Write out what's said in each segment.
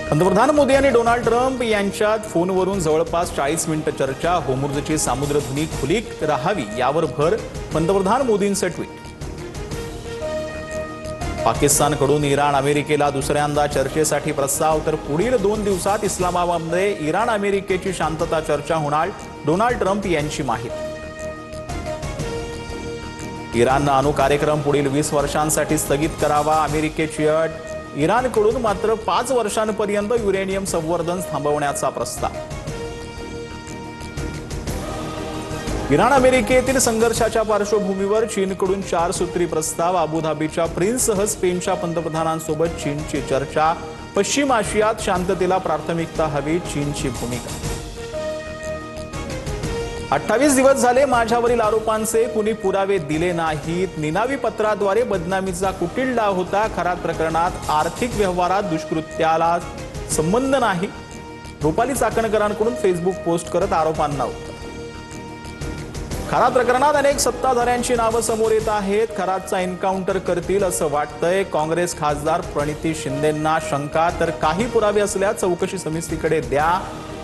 पंतप्रधान मोदी आणि Donald Trump यांच्यात फोनवरून जवळपास 40 मिनिटं चर्चा। होर्मुझची सामुद्रधुनी खुली राहावी यावर भर। पंतप्रधान मोदींचं ट्विट। पाकिस्तानकडून इराण अमेरिकेला दुसऱ्यांदा चर्चेसाठी प्रस्ताव। तर पुढील 2 दिवसात इस्लामाबादमध्ये इराण अमेरिकेची शांतता चर्चा होणार। डोनाल्ड ट्रम्प यांची माहिती। इराणनं अणु कार्यक्रम पुढील 20 वर्षांसाठी स्थगित करावा, अमेरिकेची अट। इराणकडून मात्र 5 वर्षांपर्यंत युरेनियम संवर्धन थांबवण्याचा प्रस्ताव। इराण अमेरिकेतील संघर्षाच्या पार्श्वभूमीवर चीनकडून 4 सूत्री प्रस्ताव। अबुधाबीच्या प्रिन्ससह स्पेनच्या पंतप्रधानांसोबत चीनची चर्चा। पश्चिम आशियात शांततेला प्राथमिकता हवी, चीनची भूमिका। 28 दिवस झाले माझ्यावरील आरोपांचे कुणी पुरावे दिले नाहीत। निनावी पत्राद्वारे बदनामीचा कुटील डाव होता। खरात प्रकरणात आर्थिक व्यवहारात दुष्कृत्याला संबंध नाही। रुपाली चाकणकरांकडून फेसबुक पोस्ट करत आरोपांना उत्तर। खरात प्रकरणात अनेक सत्ताधाऱ्यांची नावं समोर येत आहेत। खरातचा एन्काउंटर करतील असं वाटतंय। काँग्रेस खासदार प्रणिती शिंदेंना शंका, तर काही पुरावे असल्यास चौकशी समितीकडे द्या।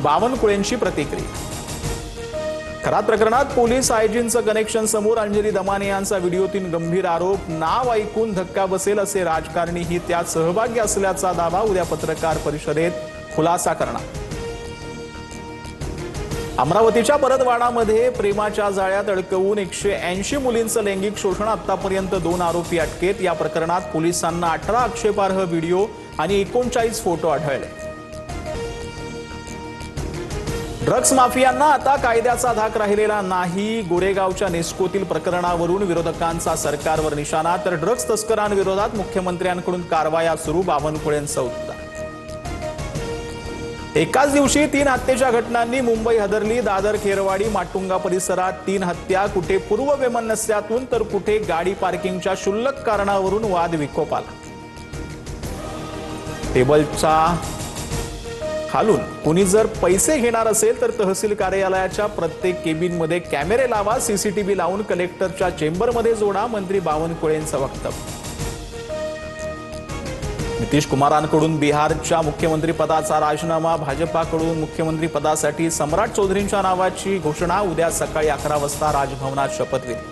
बावनकुळेंची प्रतिक्रिया। खरात प्रकरणात पोलीस आयजींचं कनेक्शन समोर। अंजली दमाने यांचा व्हिडिओतील गंभीर आरोप। नाव ऐकून धक्का बसेल असे राजकारणीही त्यात सहभागी असल्याचा दावा। उद्या पत्रकार परिषदेत खुलासा करणार। अमरावतीच्या परतवाडामध्ये प्रेमाच्या जाळ्यात अडकवून 180 मुलींचं लैंगिक शोषण। आतापर्यंत 2 आरोपी अटकेत। या प्रकरणात पोलिसांना 18 आक्षेपार्ह व्हिडिओ आणि 39 फोटो आढळले। ड्रग्स माफियांना आता कायद्याचा धाक राहिलेला नाही। गोरेगावच्या नेस्कोतील प्रकरणावरून विरोधकांचा सरकारवर निशाणा। तर ड्रग्स तस्करांविरोधात मुख्यमंत्र्यांकडून कारवाया सुरू। बावनकुळेंचं उत्तर। एकाच दिवशी 3 हत्येच्या घटनांनी मुंबई हादरली। दादर, खेरवाडी, माटुंगा परिसरात 3 हत्या। कुठे पूर्व वैमनस्यातून तर कुठे गाडी पार्किंगच्या क्षुल्लक कारणावरून वाद विकोपाला। टेबलचा खालून कुणी जर पैसे घेणार असेल तर तहसील कार्यालयाच्या प्रत्येक केबिनमध्ये कॅमेरे लावा। सीसीटीव्ही लावून कलेक्टरच्या चेंबरमध्ये जोडा। मंत्री बावनकुळेंचं वक्तव्य। नितीश कुमारांकडून बिहारच्या मुख्यमंत्रीपदाचा राजीनामा। भाजपाकडून मुख्यमंत्रीपदासाठी सम्राट चौधरींच्या नावाची घोषणा। उद्या सकाळी 11 वाजता राजभवनात शपथविधी।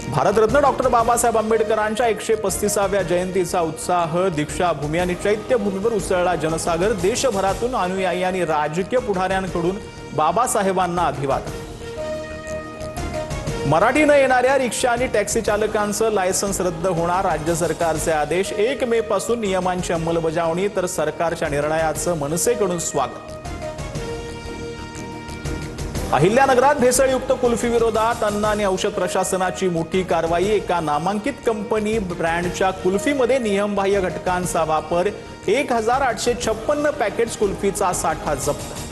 भारतरत्न डॉक्टर बाबासाहेब आंबेडकरांच्या 135व्या जयंतीचा उत्साह। दीक्षाभूमी आणि चैत्यभूमीवर उसळला जनसागर। देशभरातून अनुयायी आणि राजकीय पुढाऱ्यांकडून बाबासाहेबांना अभिवादन। मराठी न येणाऱ्या रिक्षा आणि टॅक्सी चालकांचं लायसन्स रद्द होणार। राज्य सरकारचे आदेश। 1 मे पासून नियमांची अंमलबजावणी। तर सरकारच्या निर्णयाचं मनसेकडून स्वागत। अहिल्यानगरात भेसळयुक्त कुल्फी विरोधात अन्न आणि औषध प्रशासनाची मोठी कारवाई। एका नामांकित कंपनी ब्रँडच्या कुल्फीमध्ये नियमबाह्य घटकांचा वापर। 1856 पॅकेट्स कुल्फीचा साठा जप्त।